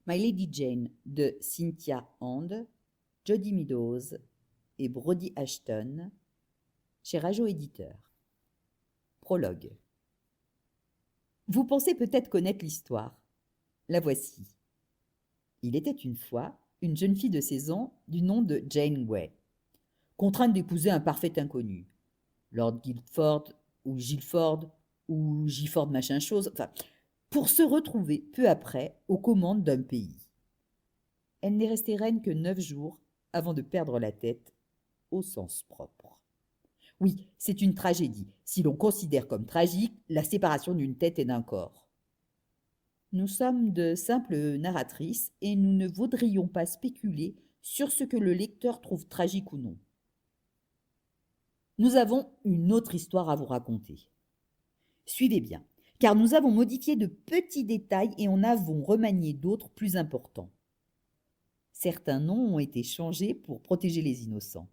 My Lady Jane de Cynthia Hand, Jody Meadows et Brody Ashton, chez Rajo Éditeur. Prologue. Vous pensez peut-être connaître l'histoire. La voici. Il était une fois une jeune fille de 16 ans du nom de Jane Grey, contrainte d'épouser un parfait inconnu. Lord Guildford ou Gilford ou Gifford machin chose, enfin, pour se retrouver peu après aux commandes d'un pays. Elle n'est restée reine que 9 jours avant de perdre la tête, au sens propre. Oui, c'est une tragédie, si l'on considère comme tragique la séparation d'une tête et d'un corps. Nous sommes de simples narratrices et nous ne voudrions pas spéculer sur ce que le lecteur trouve tragique ou non. Nous avons une autre histoire à vous raconter. Suivez bien, car nous avons modifié de petits détails et en avons remanié d'autres plus importants. Certains noms ont été changés pour protéger les innocents.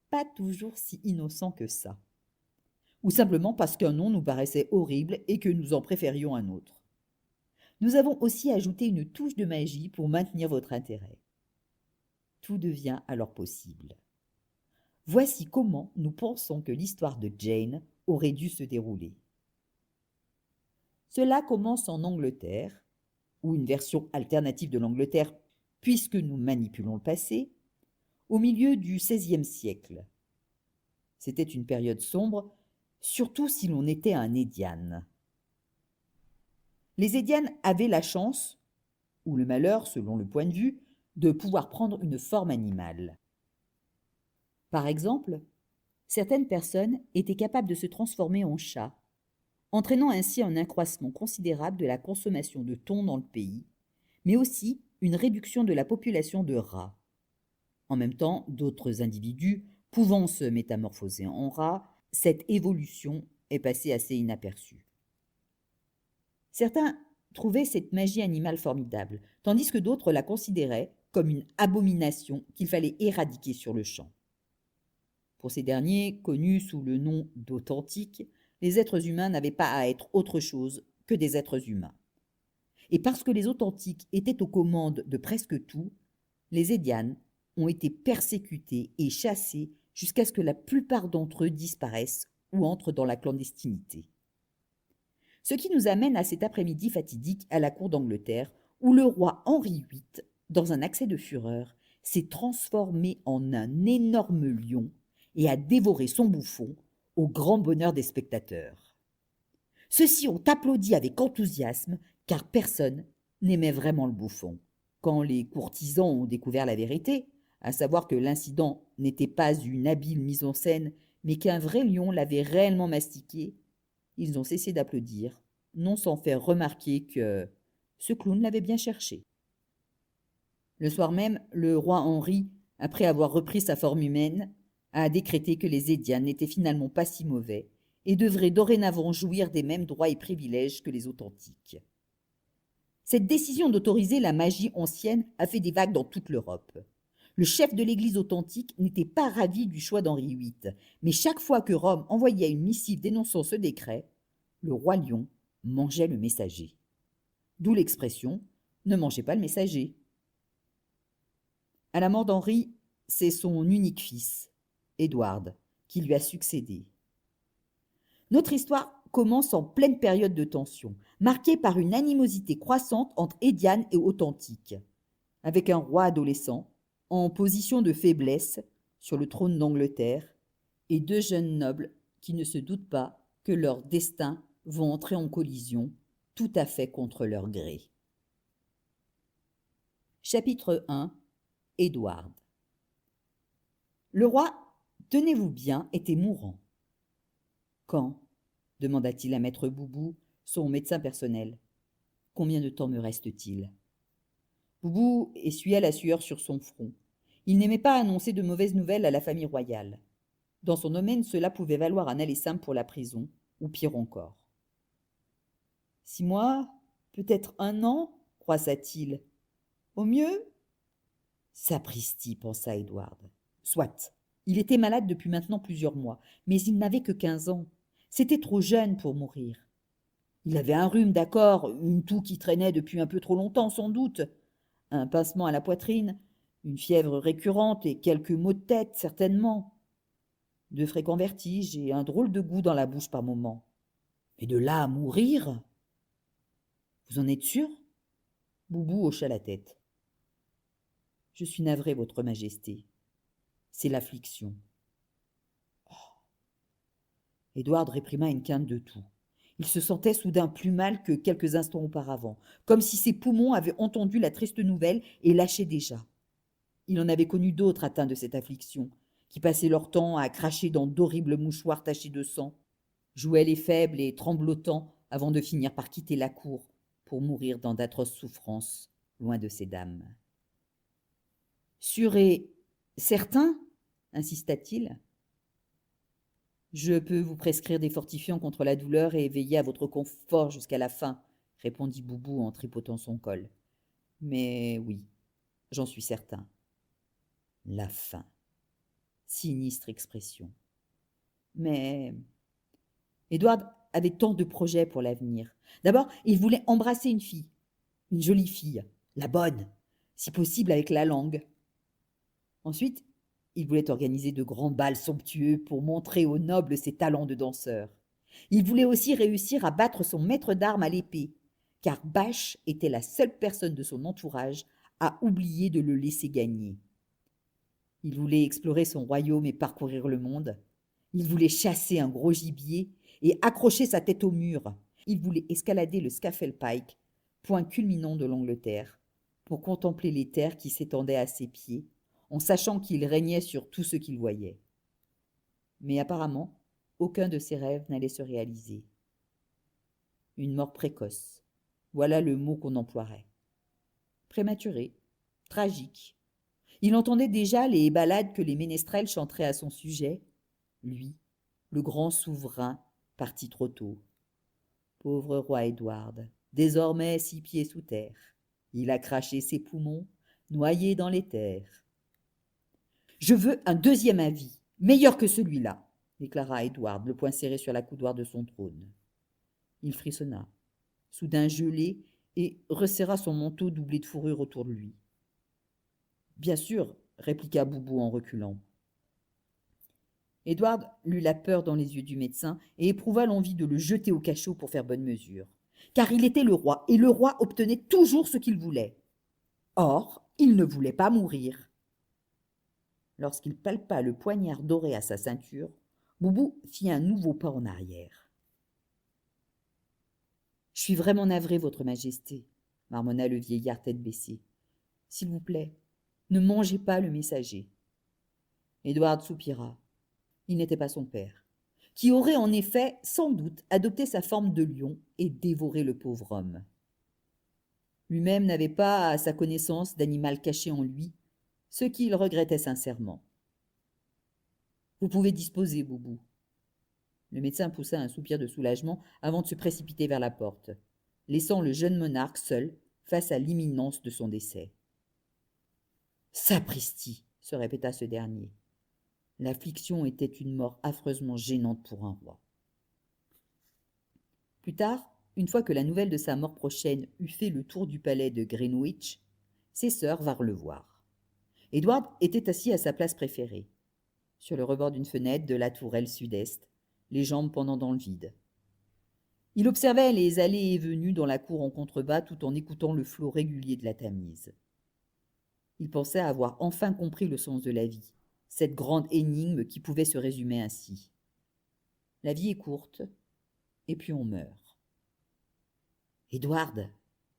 Pas toujours si innocents que ça. Ou simplement parce qu'un nom nous paraissait horrible et que nous en préférions un autre. Nous avons aussi ajouté une touche de magie pour maintenir votre intérêt. Tout devient alors possible. Voici comment nous pensons que l'histoire de Jane aurait dû se dérouler. Cela commence en Angleterre, ou une version alternative de l'Angleterre, puisque nous manipulons le passé, au milieu du XVIe siècle. C'était une période sombre, surtout si l'on était un Édiane. Les Édianes avaient la chance, ou le malheur selon le point de vue, de pouvoir prendre une forme animale. Par exemple, certaines personnes étaient capables de se transformer en chat, entraînant ainsi un accroissement considérable de la consommation de thon dans le pays, mais aussi une réduction de la population de rats. En même temps, d'autres individus pouvant se métamorphoser en rats, cette évolution est passée assez inaperçue. Certains trouvaient cette magie animale formidable, tandis que d'autres la considéraient comme une abomination qu'il fallait éradiquer sur le champ. Pour ces derniers, connus sous le nom d'authentiques, les êtres humains n'avaient pas à être autre chose que des êtres humains. Et parce que les authentiques étaient aux commandes de presque tout, les Édianes ont été persécutés et chassés jusqu'à ce que la plupart d'entre eux disparaissent ou entrent dans la clandestinité. Ce qui nous amène à cet après-midi fatidique à la cour d'Angleterre, où le roi Henri VIII, dans un accès de fureur, s'est transformé en un énorme lion et a dévoré son bouffon au grand bonheur des spectateurs. Ceux-ci ont applaudi avec enthousiasme, car personne n'aimait vraiment le bouffon. Quand les courtisans ont découvert la vérité, à savoir que l'incident n'était pas une habile mise en scène, mais qu'un vrai lion l'avait réellement mastiqué, ils ont cessé d'applaudir, non sans faire remarquer que ce clown l'avait bien cherché. Le soir même, le roi Henri, après avoir repris sa forme humaine, a décrété que les Édianes n'étaient finalement pas si mauvais et devraient dorénavant jouir des mêmes droits et privilèges que les authentiques. Cette décision d'autoriser la magie ancienne a fait des vagues dans toute l'Europe. Le chef de l'Église authentique n'était pas ravi du choix d'Henri VIII, mais chaque fois que Rome envoyait une missive dénonçant ce décret, le roi lion mangeait le messager. D'où l'expression « ne mangez pas le messager ». À la mort d'Henri, c'est son unique fils, Édouard, qui lui a succédé. Notre histoire commence en pleine période de tension, marquée par une animosité croissante entre Édiane et Authentique, avec un roi adolescent, en position de faiblesse, sur le trône d'Angleterre, et deux jeunes nobles qui ne se doutent pas que leurs destins vont entrer en collision, tout à fait contre leur gré. Chapitre 1. Édouard. Le roi, tenez-vous bien, était mourant. Quand demanda-t-il à maître Boubou, son médecin personnel. Combien de temps me reste-t-il? Boubou essuya la sueur sur son front. Il n'aimait pas annoncer de mauvaises nouvelles à la famille royale. Dans son domaine, cela pouvait valoir un aller simple pour la prison, ou pire encore. 6 mois, peut-être 1 an, croissa-t-il. Au mieux? Sapristi, pensa Édouard. Soit. Il était malade depuis maintenant plusieurs mois, mais il n'avait que 15 ans. C'était trop jeune pour mourir. Il avait un rhume, d'accord, une toux qui traînait depuis un peu trop longtemps, sans doute. un pincement à la poitrine, une fièvre récurrente et quelques maux de tête, certainement. De fréquents vertiges et un drôle de goût dans la bouche par moments. Et de là à mourir? Vous en êtes sûr? Boubou hocha la tête. Je suis navré, votre majesté. C'est l'affliction. Édouard réprima une quinte de toux. Il se sentait soudain plus mal que quelques instants auparavant, comme si ses poumons avaient entendu la triste nouvelle et lâchaient déjà. Il en avait connu d'autres atteints de cette affliction, qui passaient leur temps à cracher dans d'horribles mouchoirs tachés de sang, jouaient les faibles et tremblotants avant de finir par quitter la cour pour mourir dans d'atroces souffrances, loin de ces dames. Sûr et certain, insista-t-il. Je peux vous prescrire des fortifiants contre la douleur et veiller à votre confort jusqu'à la fin, répondit Boubou en tripotant son col. Mais oui, j'en suis certain. La fin. Sinistre expression. Mais Édouard avait tant de projets pour l'avenir. D'abord, il voulait embrasser une jolie fille, la bonne, si possible avec la langue. Ensuite, il voulait organiser de grands bals somptueux pour montrer aux nobles ses talents de danseur. Il voulait aussi réussir à battre son maître d'armes à l'épée, car Bache était la seule personne de son entourage à oublier de le laisser gagner. Il voulait explorer son royaume et parcourir le monde. Il voulait chasser un gros gibier et accrocher sa tête au mur. Il voulait escalader le Scafell Pike, point culminant de l'Angleterre, pour contempler les terres qui s'étendaient à ses pieds, en sachant qu'il régnait sur tout ce qu'il voyait. Mais apparemment, aucun de ses rêves n'allait se réaliser. Une mort précoce, voilà le mot qu'on emploierait. Prématuré, tragique. Il entendait déjà les ballades que les ménestrels chanteraient à son sujet. Lui, le grand souverain, parti trop tôt. Pauvre roi Édouard, désormais 6 pieds sous terre. Il a craché ses poumons, noyé dans les terres. Je veux un deuxième avis, meilleur que celui-là, déclara Édouard, le poing serré sur la coudoir de son trône. Il frissonna, soudain gelé, et resserra son manteau doublé de fourrure autour de lui. Bien sûr, répliqua Boubou en reculant. Édouard lut la peur dans les yeux du médecin et éprouva l'envie de le jeter au cachot pour faire bonne mesure. Car il était le roi, et le roi obtenait toujours ce qu'il voulait. Or, il ne voulait pas mourir. Lorsqu'il palpa le poignard doré à sa ceinture, Boubou fit un nouveau pas en arrière. « Je suis vraiment navré, votre majesté, » marmonna le vieillard tête baissée. « S'il vous plaît, ne mangez pas le messager. » Édouard soupira. Il n'était pas son père, qui aurait en effet, sans doute, adopté sa forme de lion et dévoré le pauvre homme. Lui-même n'avait pas, à sa connaissance, d'animal caché en lui, ce qu'il regrettait sincèrement. « Vous pouvez disposer, Boubou. » Le médecin poussa un soupir de soulagement avant de se précipiter vers la porte, laissant le jeune monarque seul face à l'imminence de son décès. « Sapristi !» se répéta ce dernier. L'affliction était une mort affreusement gênante pour un roi. Plus tard, une fois que la nouvelle de sa mort prochaine eut fait le tour du palais de Greenwich, ses sœurs vinrent le voir. Édouard était assis à sa place préférée, sur le rebord d'une fenêtre de la tourelle sud-est, les jambes pendant dans le vide. Il observait les allées et venues dans la cour en contrebas tout en écoutant le flot régulier de la Tamise. Il pensait avoir enfin compris le sens de la vie, cette grande énigme qui pouvait se résumer ainsi. La vie est courte, et puis on meurt. « Édouard !»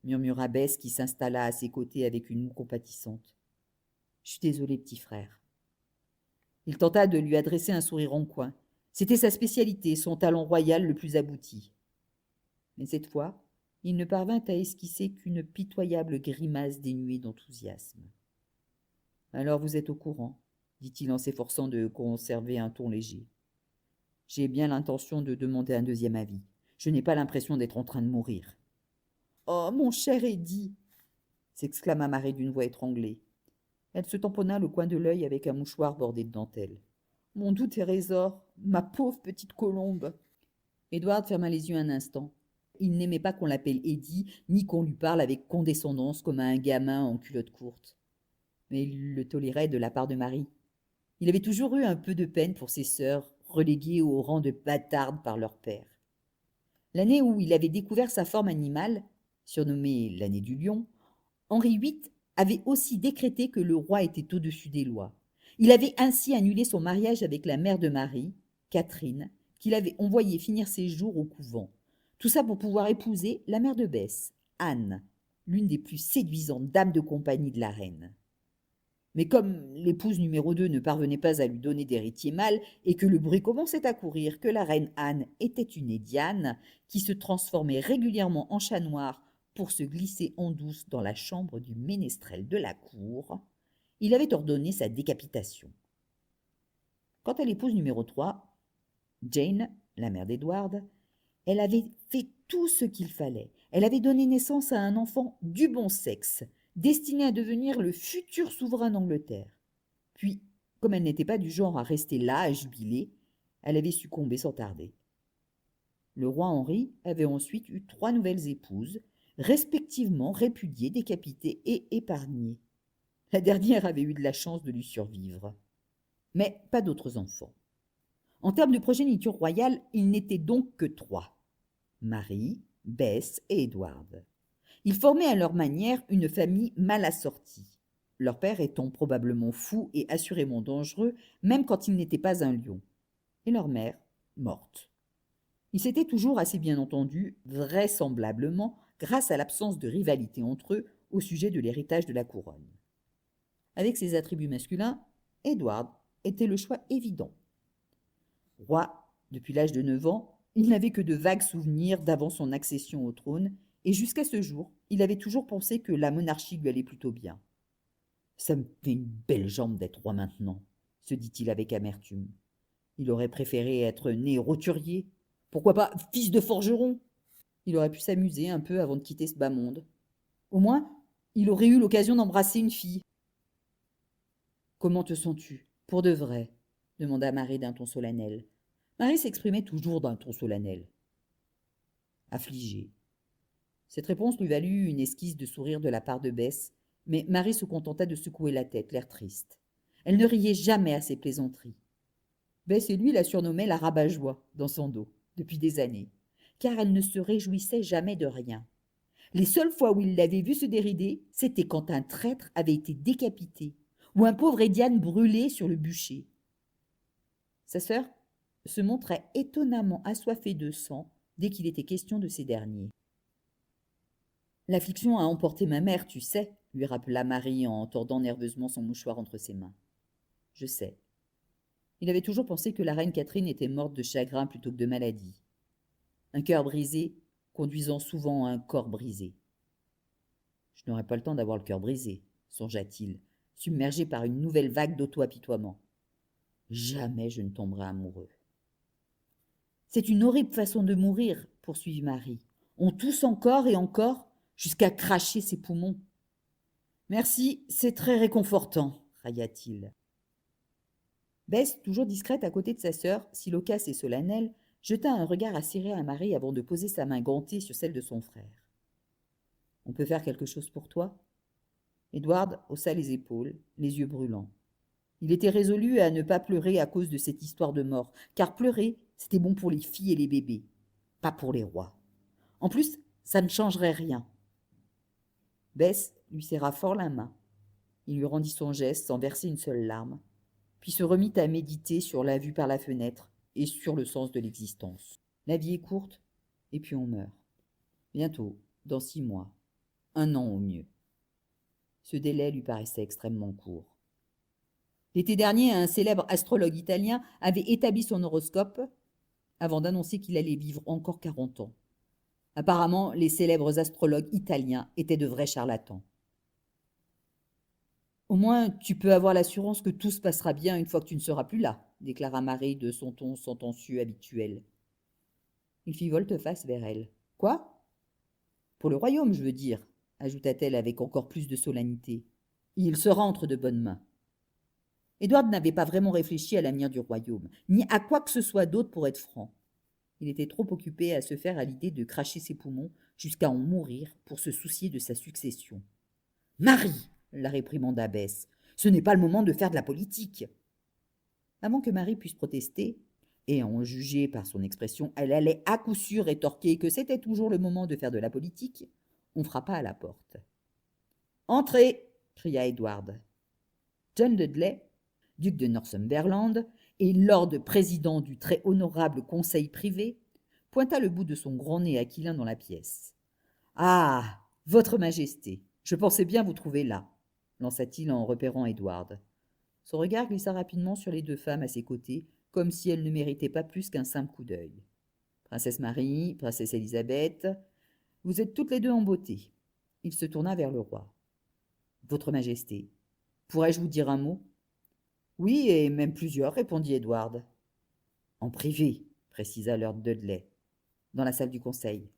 murmura Bess qui s'installa à ses côtés avec une moue compatissante. « Je suis désolé, petit frère. » Il tenta de lui adresser un sourire en coin. C'était sa spécialité, son talent royal le plus abouti. Mais cette fois, il ne parvint à esquisser qu'une pitoyable grimace dénuée d'enthousiasme. « Alors vous êtes au courant, » dit-il en s'efforçant de conserver un ton léger. « J'ai bien l'intention de demander un deuxième avis. Je n'ai pas l'impression d'être en train de mourir. »« Oh, mon cher Eddie !» s'exclama Marie d'une voix étranglée. Elle se tamponna le coin de l'œil avec un mouchoir bordé de dentelle. « Mon doux Trésor, ma pauvre petite colombe !» Édouard ferma les yeux un instant, Il n'aimait pas qu'on l'appelle Eddie, ni qu'on lui parle avec condescendance comme à un gamin en culotte courte. Mais il le tolérait de la part de Marie. Il avait toujours eu un peu de peine pour ses sœurs, reléguées au rang de bâtardes par leur père. L'année où il avait découvert sa forme animale, surnommée l'année du lion, Henri VIII avait aussi décrété que le roi était au-dessus des lois. Il avait ainsi annulé son mariage avec la mère de Marie, Catherine, qu'il avait envoyé finir ses jours au couvent. Tout ça pour pouvoir épouser la mère de Besse, Anne, l'une des plus séduisantes dames de compagnie de la reine. Mais comme l'épouse numéro 2 ne parvenait pas à lui donner d'héritier mâle et que le bruit commençait à courir que la reine Anne était une Édiane qui se transformait régulièrement en chat noir pour se glisser en douce dans la chambre du ménestrel de la cour, il avait ordonné sa décapitation. Quant à l'épouse numéro 3, Jane, la mère d'Edward, elle avait fait tout ce qu'il fallait. Elle avait donné naissance à un enfant du bon sexe, destiné à devenir le futur souverain d'Angleterre. Puis, comme elle n'était pas du genre à rester là à jubiler, elle avait succombé sans tarder. Le roi Henri avait ensuite eu 3 nouvelles épouses, respectivement répudiées, décapitées et épargnées. La dernière avait eu de la chance de lui survivre. Mais pas d'autres enfants. En termes de progéniture royale, il n'était donc que 3. Marie, Bess et Édouard. Ils formaient à leur manière une famille mal assortie, leur père étant probablement fou et assurément dangereux, même quand il n'était pas un lion, et leur mère morte. Ils s'étaient toujours assez bien entendus, vraisemblablement grâce à l'absence de rivalité entre eux au sujet de l'héritage de la couronne. Avec ses attributs masculins, Édouard était le choix évident. Roi depuis l'âge de 9 ans, il n'avait que de vagues souvenirs d'avant son accession au trône, et jusqu'à ce jour, il avait toujours pensé que la monarchie lui allait plutôt bien. Ça me fait une belle jambe d'être roi maintenant, se dit-il avec amertume. Il aurait préféré être né roturier. Pourquoi pas fils de forgeron? Il aurait pu s'amuser un peu avant de quitter ce bas monde. Au moins, il aurait eu l'occasion d'embrasser une fille. Comment te sens-tu, pour de vrai? Demanda Marie d'un ton solennel. Marie s'exprimait toujours d'un ton solennel. Affligée. Cette réponse lui valut une esquisse de sourire de la part de Bess, mais Marie se contenta de secouer la tête, l'air triste. Elle ne riait jamais à ses plaisanteries. Bess et lui la surnommaient la rabat-joie dans son dos, depuis des années, car elle ne se réjouissait jamais de rien. Les seules fois où il l'avait vue se dérider, c'était quand un traître avait été décapité, ou un pauvre Édiane brûlé sur le bûcher. Sa sœur se montrait étonnamment assoiffée de sang dès qu'il était question de ces derniers. L'affliction a emporté ma mère, tu sais, lui rappela Marie en tordant nerveusement son mouchoir entre ses mains. Je sais. Il avait toujours pensé que la reine Catherine était morte de chagrin plutôt que de maladie. Un cœur brisé conduisant souvent à un corps brisé. Je n'aurai pas le temps d'avoir le cœur brisé, songea-t-il, submergé par une nouvelle vague d'auto-apitoiement. Jamais je ne tomberai amoureux. C'est une horrible façon de mourir, poursuivit Marie. On tousse encore et encore, jusqu'à cracher ses poumons. Merci, c'est très réconfortant, railla-t-il. Bess, toujours discrète à côté de sa sœur, si loquace et solennelle, jeta un regard acéré à Marie avant de poser sa main gantée sur celle de son frère. On peut faire quelque chose pour toi? Edward haussa les épaules, les yeux brûlants. Il était résolu à ne pas pleurer à cause de cette histoire de mort, car pleurer, c'était bon pour les filles et les bébés, pas pour les rois. En plus, ça ne changerait rien. Bess lui serra fort la main. Il lui rendit son geste sans verser une seule larme, puis se remit à méditer sur la vue par la fenêtre et sur le sens de l'existence. La vie est courte, et puis on meurt. Bientôt, dans 6 mois, 1 an au mieux. Ce délai lui paraissait extrêmement court. L'été dernier, un célèbre astrologue italien avait établi son horoscope avant d'annoncer qu'il allait vivre encore 40 ans. Apparemment, les célèbres astrologues italiens étaient de vrais charlatans. Au moins, tu peux avoir l'assurance que tout se passera bien une fois que tu ne seras plus là, déclara Marie de son ton sentencieux habituel. Il fit volte-face vers elle. Quoi? Pour le royaume, je veux dire, ajouta-t-elle avec encore plus de solennité. Il sera entre de bonnes mains. Édouard n'avait pas vraiment réfléchi à l'avenir du royaume, ni à quoi que ce soit d'autre pour être franc. Il était trop occupé à se faire à l'idée de cracher ses poumons jusqu'à en mourir pour se soucier de sa succession. « Marie !» la réprimanda Bess. « Ce n'est pas le moment de faire de la politique. » Avant que Marie puisse protester, et à en juger par son expression, elle allait à coup sûr rétorquer que c'était toujours le moment de faire de la politique, on frappa à la porte. « Entrez !» cria Edward. John Dudley, duc de Northumberland et lord président du très honorable conseil privé, pointa le bout de son grand nez aquilin dans la pièce. « Ah, votre majesté, je pensais bien vous trouver là, » lança-t-il en repérant Edward. Son regard glissa rapidement sur les deux femmes à ses côtés, comme si elles ne méritaient pas plus qu'un simple coup d'œil. « Princesse Marie, princesse Élisabeth, vous êtes toutes les deux en beauté. » Il se tourna vers le roi. « Votre majesté, pourrais-je vous dire un mot ?»« Oui, et même plusieurs, » répondit Edward. « En privé, » précisa lord Dudley, dans la salle du conseil.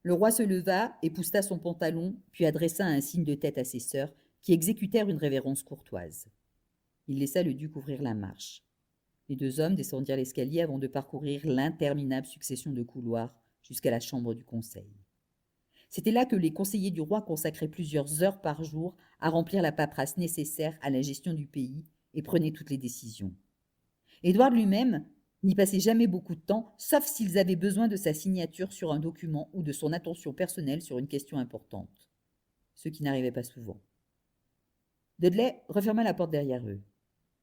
Le roi se leva, épousseta son pantalon, puis adressa un signe de tête à ses sœurs, qui exécutèrent une révérence courtoise. Il laissa le duc ouvrir la marche. Les deux hommes descendirent l'escalier avant de parcourir l'interminable succession de couloirs jusqu'à la chambre du conseil. C'était là que les conseillers du roi consacraient plusieurs heures par jour à remplir la paperasse nécessaire à la gestion du pays et prenaient toutes les décisions. Édouard lui-même n'y passait jamais beaucoup de temps, sauf s'ils avaient besoin de sa signature sur un document ou de son attention personnelle sur une question importante, ce qui n'arrivait pas souvent. Dudley referma la porte derrière eux.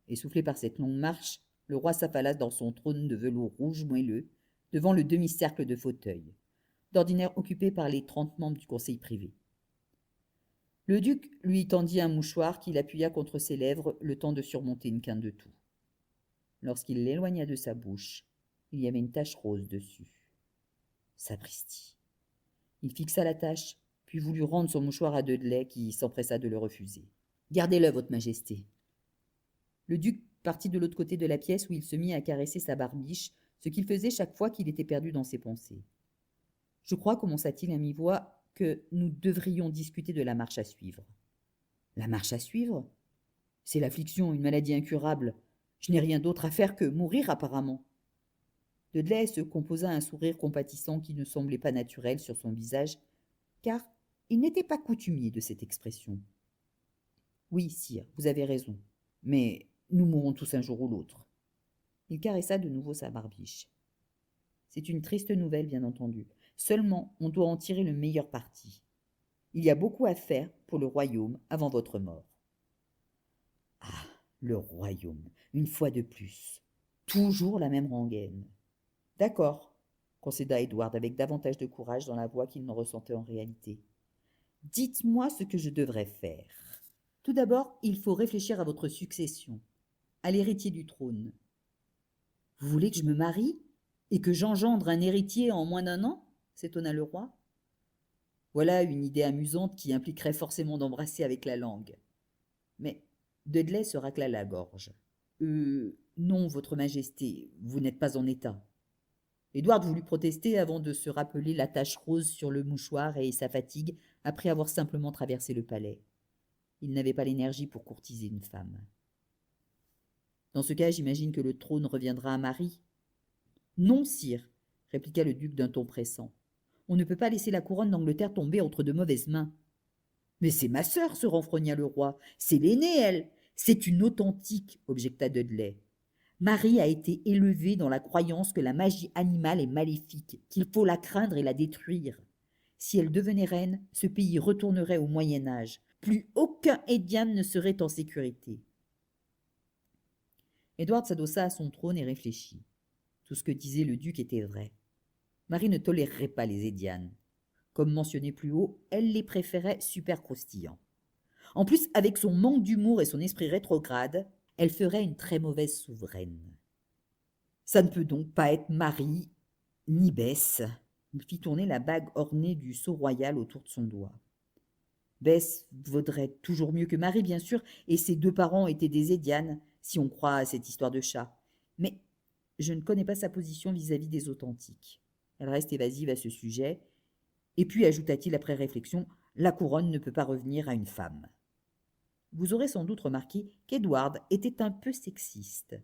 Essoufflé par cette longue marche, le roi s'affala dans son trône de velours rouge moelleux, devant le demi-cercle de fauteuils, d'ordinaire occupé par les 30 membres du conseil privé. Le duc lui tendit un mouchoir qu'il appuya contre ses lèvres le temps de surmonter une quinte de toux. Lorsqu'il l'éloigna de sa bouche, il y avait une tache rose dessus. Sapristi. Il fixa la tache, puis voulut rendre son mouchoir à Dudley, qui s'empressa de le refuser. « Gardez-le, votre majesté. » Le duc partit de l'autre côté de la pièce où il se mit à caresser sa barbiche, ce qu'il faisait chaque fois qu'il était perdu dans ses pensées. « Je crois, commença-t-il à mi-voix, que nous devrions discuter de la marche à suivre. »« La marche à suivre ? C'est l'affliction, une maladie incurable. Je n'ai rien d'autre à faire que mourir, apparemment. » Dudley se composa un sourire compatissant qui ne semblait pas naturel sur son visage, car il n'était pas coutumier de cette expression. « Oui, sire, vous avez raison, mais nous mourrons tous un jour ou l'autre. » Il caressa de nouveau sa barbiche. « C'est une triste nouvelle, bien entendu. Seulement, on doit en tirer le meilleur parti. Il y a beaucoup à faire pour le royaume avant votre mort. » Ah, le royaume, une fois de plus. Toujours la même rengaine. « D'accord, » concéda Edward avec davantage de courage dans la voix qu'il n'en ressentait en réalité. « Dites-moi ce que je devrais faire. Tout d'abord, il faut réfléchir à votre succession, à l'héritier du trône. » « Vous voulez que je me marie et que j'engendre un héritier en moins d'1 an ?» s'étonna le roi. Voilà une idée amusante qui impliquerait forcément d'embrasser avec la langue. Mais Dudley se racla la gorge. « Non, votre majesté, vous n'êtes pas en état. » Edward voulut protester avant de se rappeler la tache rose sur le mouchoir et sa fatigue après avoir simplement traversé le palais. Il n'avait pas l'énergie pour courtiser une femme. « Dans ce cas, j'imagine que le trône reviendra à Marie. »« Non, sire, » répliqua le duc d'un ton pressant. « On ne peut pas laisser la couronne d'Angleterre tomber entre de mauvaises mains. »« Mais c'est ma sœur, » se renfrogna le roi. « C'est l'aînée, elle. C'est une authentique, » objecta Dudley. « Marie a été élevée dans la croyance que la magie animale est maléfique, qu'il faut la craindre et la détruire. Si elle devenait reine, ce pays retournerait au Moyen-Âge. Plus aucun Hédiane ne serait en sécurité. » Edward s'adossa à son trône et réfléchit. Tout ce que disait le duc était vrai. Marie ne tolérerait pas les Hédianes. Comme mentionné plus haut, elle les préférait super croustillants. En plus, avec son manque d'humour et son esprit rétrograde, elle ferait une très mauvaise souveraine. Ça ne peut donc pas être Marie ni Bess. Il fit tourner la bague ornée du sceau royal autour de son doigt. Bess vaudrait toujours mieux que Marie, bien sûr, et ses 2 parents étaient des Hédianes, si on croit à cette histoire de chat. Mais je ne connais pas sa position vis-à-vis des authentiques. Elle reste évasive à ce sujet. Et puis, ajouta-t-il après réflexion, la couronne ne peut pas revenir à une femme. Vous aurez sans doute remarqué qu'Edward était un peu sexiste.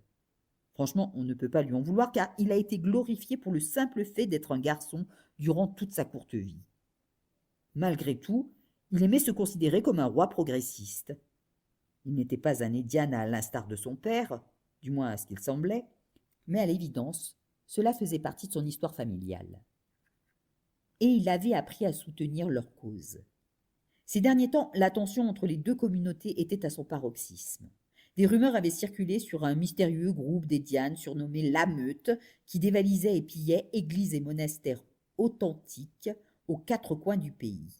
Franchement, on ne peut pas lui en vouloir car il a été glorifié pour le simple fait d'être un garçon durant toute sa courte vie. Malgré tout, il aimait se considérer comme un roi progressiste. Il n'était pas un Édiane à l'instar de son père, du moins à ce qu'il semblait, mais à l'évidence, cela faisait partie de son histoire familiale. Et il avait appris à soutenir leur cause. Ces derniers temps, la tension entre les deux communautés était à son paroxysme. Des rumeurs avaient circulé sur un mystérieux groupe d'Édianes surnommé la Meute qui dévalisait et pillait églises et monastères authentiques aux quatre coins du pays.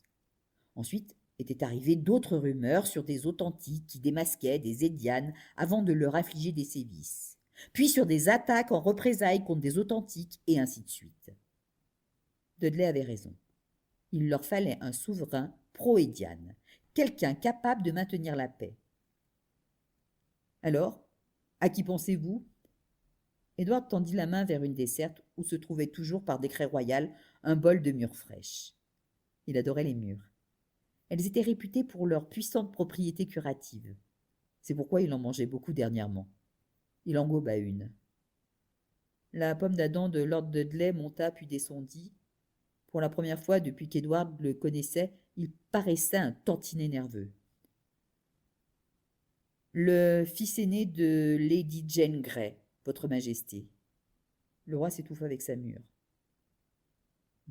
Ensuite étaient arrivées d'autres rumeurs sur des authentiques qui démasquaient des Édianes avant de leur infliger des sévices, puis sur des attaques en représailles contre des authentiques, et ainsi de suite. Dudley avait raison. Il leur fallait un souverain pro-Édiane, quelqu'un capable de maintenir la paix. Alors, à qui pensez-vous? Édouard tendit la main vers une desserte où se trouvait toujours par décret royal un bol de mûres fraîches. Il adorait les mûres. Elles étaient réputées pour leur puissante propriété curative. C'est pourquoi il en mangeait beaucoup dernièrement. Il en goba une. La pomme d'Adam de Lord Dudley monta puis descendit. Pour la première fois depuis qu'Édouard le connaissait, il paraissait un tantinet nerveux. Le fils aîné de Lady Jane Grey, votre majesté. Le roi s'étouffa avec sa mûre.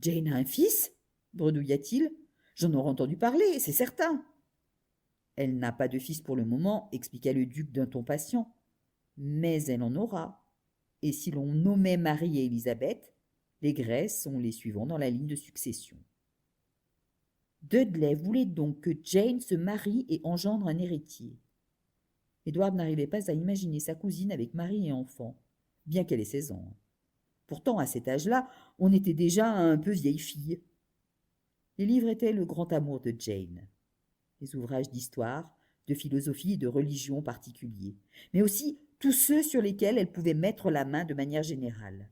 Jane a un fils? Bredouilla-t-il. J'en aurais entendu parler, c'est certain. Elle n'a pas de fils pour le moment, expliqua le duc d'un ton patient. Mais elle en aura. Et si l'on nommait Marie et Élisabeth, les Grey sont les suivants dans la ligne de succession. Dudley voulait donc que Jane se marie et engendre un héritier. Édouard n'arrivait pas à imaginer sa cousine avec mari et enfant, bien qu'elle ait 16 ans. Pourtant, à cet âge-là, on était déjà un peu vieille fille. Les livres étaient le grand amour de Jane. Les ouvrages d'histoire, de philosophie et de religion particuliers, mais aussi tous ceux sur lesquels elle pouvait mettre la main de manière générale.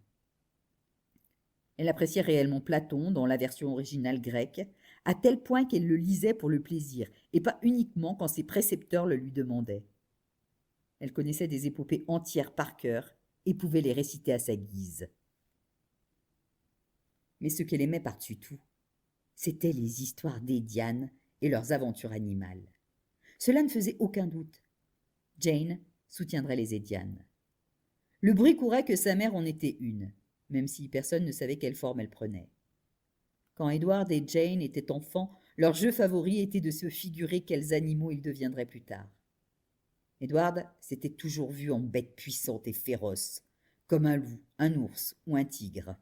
Elle appréciait réellement Platon dans la version originale grecque, à tel point qu'elle le lisait pour le plaisir, et pas uniquement quand ses précepteurs le lui demandaient. Elle connaissait des épopées entières par cœur et pouvait les réciter à sa guise. Mais ce qu'elle aimait par-dessus tout, c'étaient les histoires d'Édiane et leurs aventures animales. Cela ne faisait aucun doute. Jane soutiendrait les Édianes. Le bruit courait que sa mère en était une, même si personne ne savait quelle forme elle prenait. Quand Edward et Jane étaient enfants, leur jeu favori était de se figurer quels animaux ils deviendraient plus tard. Edward s'était toujours vu en bête puissante et féroce, comme un loup, un ours ou un tigre.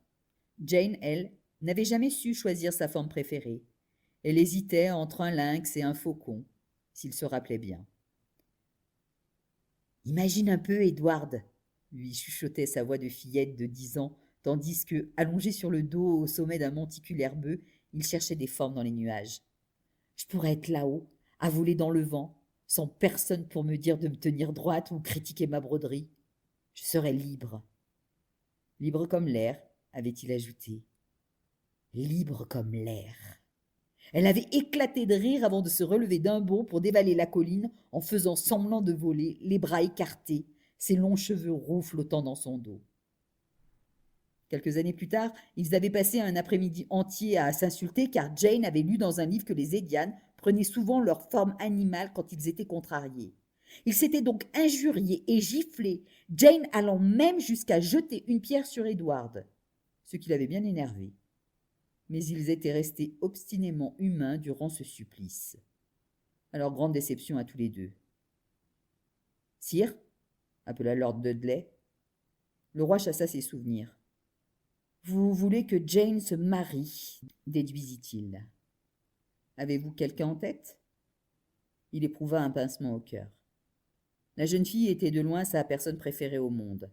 Jane, elle, n'avait jamais su choisir sa forme préférée. Elle hésitait entre un lynx et un faucon, s'il se rappelait bien. « Imagine un peu, Edward !» lui chuchotait sa voix de fillette de 10 ans, tandis que, allongé sur le dos au sommet d'un monticule herbeux, il cherchait des formes dans les nuages. « Je pourrais être là-haut, à voler dans le vent, sans personne pour me dire de me tenir droite ou critiquer ma broderie. Je serais libre. » Libre comme l'air, avait-il ajouté. Libre comme l'air. Elle avait éclaté de rire avant de se relever d'un bond pour dévaler la colline en faisant semblant de voler, les bras écartés, ses longs cheveux roux flottant dans son dos. Quelques années plus tard, ils avaient passé un après-midi entier à s'insulter car Jane avait lu dans un livre que les Édianes prenaient souvent leur forme animale quand ils étaient contrariés. Ils s'étaient donc injuriés et giflés, Jane allant même jusqu'à jeter une pierre sur Edward, ce qui l'avait bien énervé. Mais ils étaient restés obstinément humains durant ce supplice. Alors grande déception à tous les deux. « Sire » appela Lord Dudley. Le roi chassa ses souvenirs. « Vous voulez que Jane se marie » déduisit-il. « Avez-vous quelqu'un en tête ?» Il éprouva un pincement au cœur. La jeune fille était de loin sa personne préférée au monde.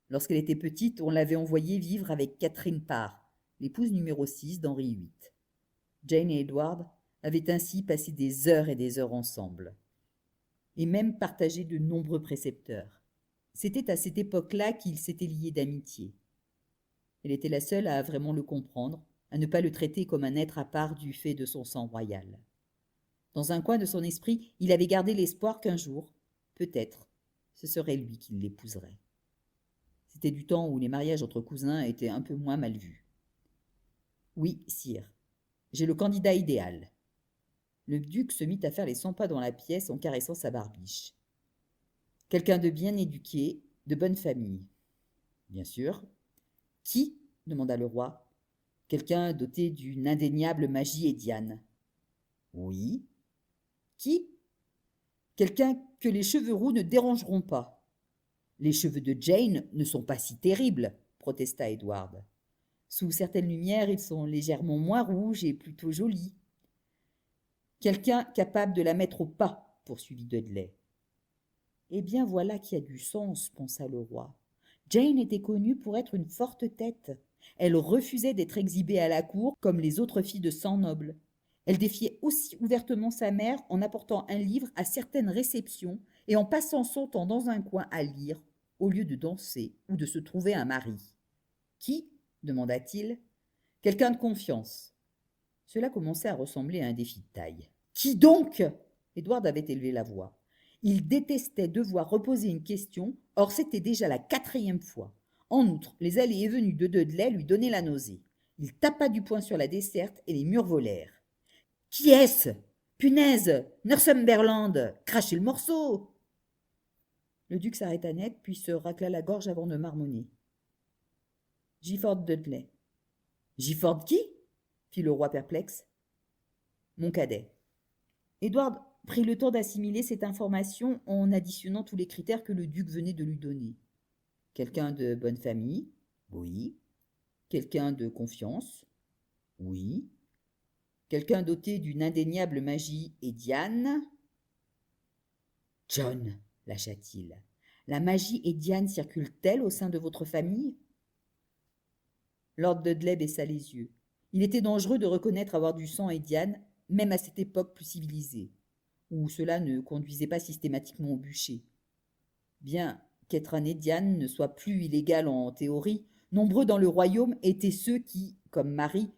Lorsqu'elle était petite, on l'avait envoyée vivre avec Catherine Parr, l'épouse numéro 6 d'Henri VIII. Jane et Edward avaient ainsi passé des heures et des heures ensemble, et même partagé de nombreux précepteurs. C'était à cette époque-là qu'ils s'étaient liés d'amitié. Elle était la seule à vraiment le comprendre, à ne pas le traiter comme un être à part du fait de son sang royal. Dans un coin de son esprit, il avait gardé l'espoir qu'un jour, peut-être, ce serait lui qui l'épouserait. C'était du temps où les mariages entre cousins étaient un peu moins mal vus. Oui, sire, j'ai le candidat idéal. Le duc se mit à faire les 100 pas dans la pièce en caressant sa barbiche. Quelqu'un de bien éduqué, de bonne famille. Bien sûr. Qui demanda le roi. Quelqu'un doté d'une indéniable magie édiane. Oui. Qui? Quelqu'un que les cheveux roux ne dérangeront pas. Les cheveux de Jane ne sont pas si terribles, protesta Edward. Sous certaines lumières, ils sont légèrement moins rouges et plutôt jolis. Quelqu'un capable de la mettre au pas, poursuivit Dudley. Eh bien, voilà qui a du sens, pensa le roi. Jane était connue pour être une forte tête. Elle refusait d'être exhibée à la cour comme les autres filles de sang noble. Elle défiait aussi ouvertement sa mère en apportant un livre à certaines réceptions et en passant son temps dans un coin à lire, au lieu de danser ou de se trouver un mari. Qui demanda-t-il. Quelqu'un de confiance. Cela commençait à ressembler à un défi de taille. Qui donc? Edward avait élevé la voix. Il détestait devoir reposer une question, or c'était déjà la 4e fois. En outre, les allées et venues de Dudley lui donnaient la nausée. Il tapa du poing sur la desserte et les murs volèrent. Qui est-ce? Punaise! Northumberland! Crachez le morceau! Le duc s'arrêta net, puis se racla la gorge avant de marmonner. Gifford Dudley. Gifford qui? Fit le roi perplexe. Mon cadet. Edward prit le temps d'assimiler cette information en additionnant tous les critères que le duc venait de lui donner. Quelqu'un de bonne famille? Oui. Quelqu'un de confiance? Oui. Quelqu'un doté d'une indéniable magie édiane? John, lâcha-t-il, la magie édiane circule-t-elle au sein de votre famille? Lord Dudley baissa les yeux. Il était dangereux de reconnaître avoir du sang édiane, même à cette époque plus civilisée, où cela ne conduisait pas systématiquement au bûcher. Bien qu'être un édiane ne soit plus illégal en théorie, nombreux dans le royaume étaient ceux qui, comme Marie,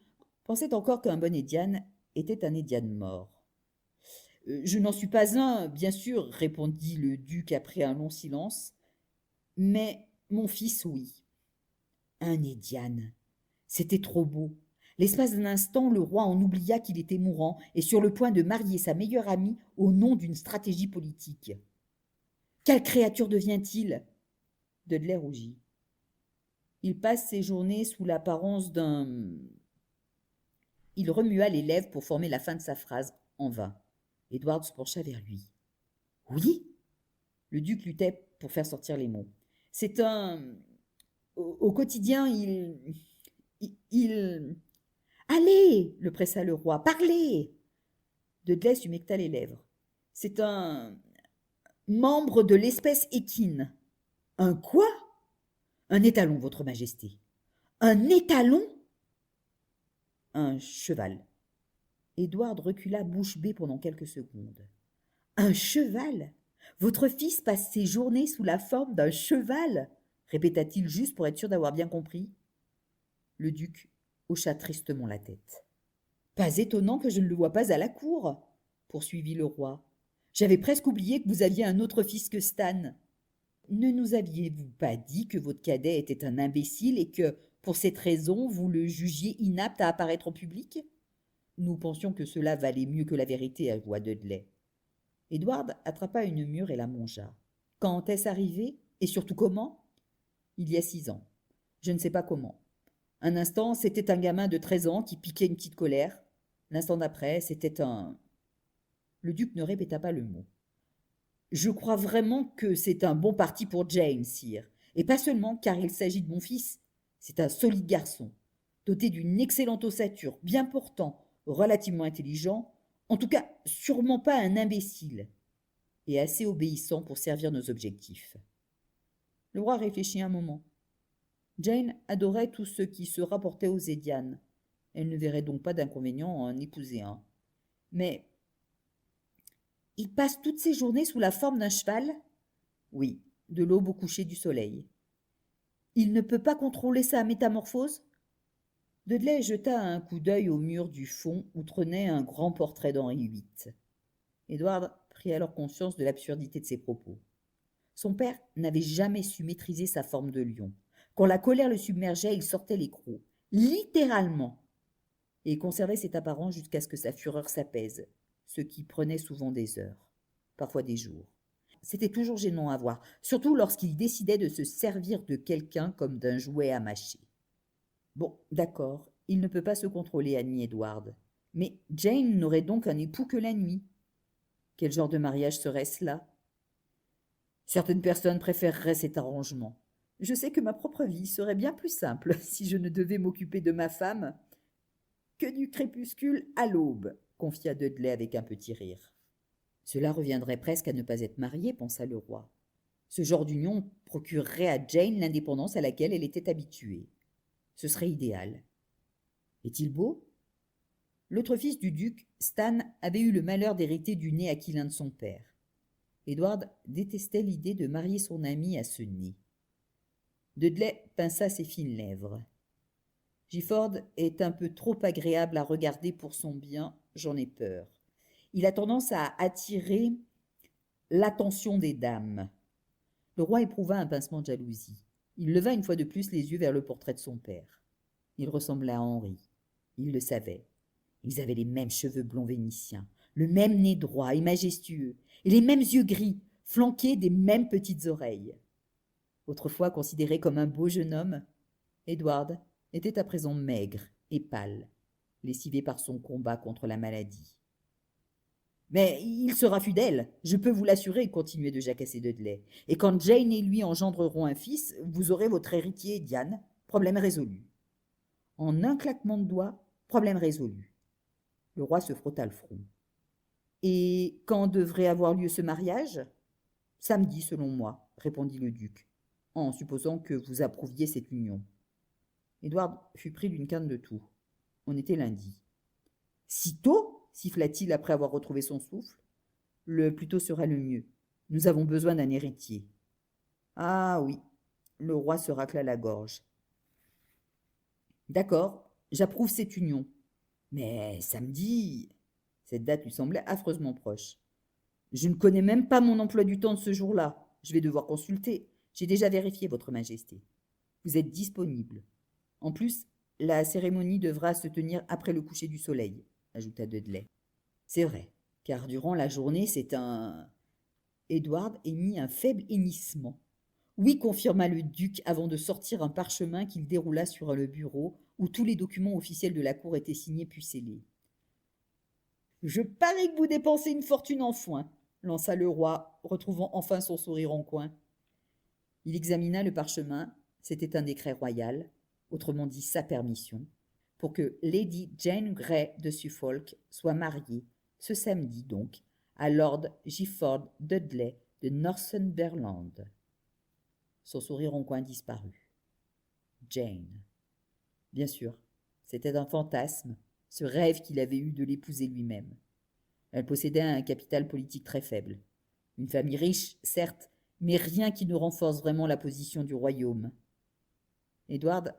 pensaient encore qu'un bon édiane était un édiane mort. Je n'en suis pas un, bien sûr, répondit le duc après un long silence, mais mon fils, oui. Un édiane. C'était trop beau. L'espace d'un instant, le roi en oublia qu'il était mourant et sur le point de marier sa meilleure amie au nom d'une stratégie politique. Quelle créature devient-il? Dudley rougit. Il passe ses journées sous l'apparence d'un... Il remua les lèvres pour former la fin de sa phrase, en vain. Edward se pencha vers lui. Oui? Le duc luttait pour faire sortir les mots. C'est un... Au quotidien, il... Allez, le pressa le roi, parlez. Dudley s'humecta les lèvres. C'est un membre de l'espèce équine. Un quoi? Un étalon, votre majesté. Un étalon? Un cheval. Édouard recula bouche bée pendant quelques secondes. Un cheval? Votre fils passe ses journées sous la forme d'un cheval? Répéta-t-il juste pour être sûr d'avoir bien compris. Le duc hocha tristement la tête. Pas étonnant que je ne le voie pas à la cour, poursuivit le roi. J'avais presque oublié que vous aviez un autre fils que Stan. Ne nous aviez-vous pas dit que votre cadet était un imbécile et que, pour cette raison, vous le jugiez inapte à apparaître en public? Nous pensions que cela valait mieux que la vérité, avoua Dudley. Edward attrapa une mûre et la mangea. Quand est-ce arrivé? Et surtout comment? Il y a 6 ans. Je ne sais pas comment. Un instant, c'était un gamin de 13 ans qui piquait une petite colère. L'instant d'après, c'était un... Le duc ne répéta pas le mot. Je crois vraiment que c'est un bon parti pour Jane, sire. Et pas seulement car il s'agit de mon fils. C'est un solide garçon, doté d'une excellente ossature, bien portant, relativement intelligent, en tout cas sûrement pas un imbécile, et assez obéissant pour servir nos objectifs. Le roi réfléchit un moment. Jane adorait tout ce qui se rapportait aux Édianes. Elle ne verrait donc pas d'inconvénient à en épouser un. Mais il passe toutes ses journées sous la forme d'un cheval? Oui, de l'aube au coucher du soleil. Il ne peut pas contrôler sa métamorphose? Dudley jeta un coup d'œil au mur du fond où trônait un grand portrait d'Henri VIII. Édouard prit alors conscience de l'absurdité de ses propos. Son père n'avait jamais su maîtriser sa forme de lion. Quand la colère le submergeait, il sortait les crocs, littéralement, et conservait cette apparence jusqu'à ce que sa fureur s'apaise, ce qui prenait souvent des heures, parfois des jours. C'était toujours gênant à voir, surtout lorsqu'il décidait de se servir de quelqu'un comme d'un jouet à mâcher. Bon, d'accord, il ne peut pas se contrôler, admit Edward. Mais Jane n'aurait donc un époux que la nuit. Quel genre de mariage serait-ce là? Certaines personnes préféreraient cet arrangement. Je sais que ma propre vie serait bien plus simple si je ne devais m'occuper de ma femme que du crépuscule à l'aube, confia Dudley avec un petit rire. Cela reviendrait presque à ne pas être marié, pensa le roi. Ce genre d'union procurerait à Jane l'indépendance à laquelle elle était habituée. Ce serait idéal. Est-il beau? L'autre fils du duc, Stan, avait eu le malheur d'hériter du nez aquilin de son père. Edward détestait l'idée de marier son ami à ce nez. Dudley pinça ses fines lèvres. Gifford est un peu trop agréable à regarder pour son bien, j'en ai peur. Il a tendance à attirer l'attention des dames. Le roi éprouva un pincement de jalousie. Il leva une fois de plus les yeux vers le portrait de son père. Il ressemblait à Henri. Il le savait. Ils avaient les mêmes cheveux blonds vénitiens, le même nez droit et majestueux, et les mêmes yeux gris, flanqués des mêmes petites oreilles. Autrefois considéré comme un beau jeune homme, Edward était à présent maigre et pâle, lessivé par son combat contre la maladie. « Mais il sera fidèle, je peux vous l'assurer, » continuait de jacasser Dudley. « Et quand Jane et lui engendreront un fils, vous aurez votre héritier, Diane. Problème résolu. » En un claquement de doigts, problème résolu. Le roi se frotta le front. « Et quand devrait avoir lieu ce mariage ?»« Samedi, selon moi, » répondit le duc, en supposant que vous approuviez cette union. Edward fut pris d'une quinte de toux. On était lundi. « Si tôt ?» siffla-t-il après avoir retrouvé son souffle. « Le plus tôt sera le mieux. Nous avons besoin d'un héritier. »« Ah oui. » Le roi se racla la gorge. « D'accord, j'approuve cette union. Mais samedi... » Cette date lui semblait affreusement proche. « Je ne connais même pas mon emploi du temps de ce jour-là. Je vais devoir consulter. J'ai déjà vérifié, votre majesté. Vous êtes disponible. En plus, la cérémonie devra se tenir après le coucher du soleil, » ajouta Dudley. « C'est vrai, car durant la journée, c'est un... » Edward émit un faible hennissement. « Oui, » confirma le duc avant de sortir un parchemin qu'il déroula sur le bureau où tous les documents officiels de la cour étaient signés puis scellés. « Je parie que vous dépensez une fortune en foin, » lança le roi, retrouvant enfin son sourire en coin. Il examina le parchemin. C'était un décret royal, autrement dit sa permission, pour que Lady Jane Grey de Suffolk soit mariée, ce samedi donc, à Lord Gifford Dudley de Northumberland. Son sourire en coin disparut. Jane. Bien sûr, c'était un fantasme, ce rêve qu'il avait eu de l'épouser lui-même. Elle possédait un capital politique très faible. Une famille riche, certes, mais rien qui ne renforce vraiment la position du royaume. Edward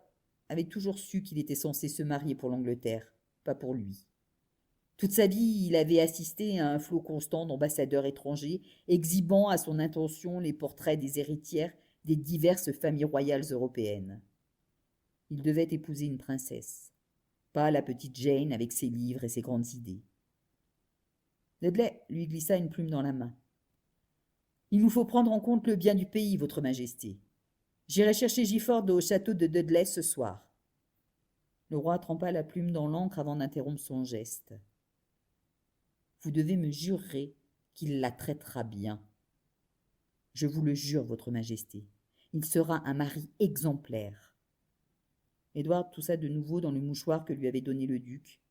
avait toujours su qu'il était censé se marier pour l'Angleterre, pas pour lui. Toute sa vie, il avait assisté à un flot constant d'ambassadeurs étrangers, exhibant à son intention les portraits des héritières des diverses familles royales européennes. Il devait épouser une princesse, pas la petite Jane avec ses livres et ses grandes idées. Dudley lui glissa une plume dans la main. « Il nous faut prendre en compte le bien du pays, votre majesté. J'irai chercher Gifford au château de Dudley ce soir. » Le roi trempa la plume dans l'encre avant d'interrompre son geste. « Vous devez me jurer qu'il la traitera bien. »« Je vous le jure, votre majesté. Il sera un mari exemplaire. » Edward toussa de nouveau dans le mouchoir que lui avait donné le duc.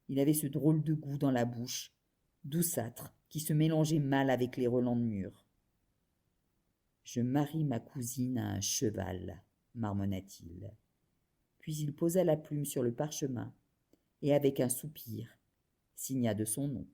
Il avait ce drôle de goût dans la bouche, douceâtre, qui se mélangeait mal avec les relents de mur. « Je marie ma cousine à un cheval, » marmonna-t-il. Puis il posa la plume sur le parchemin et, avec un soupir, signa de son nom.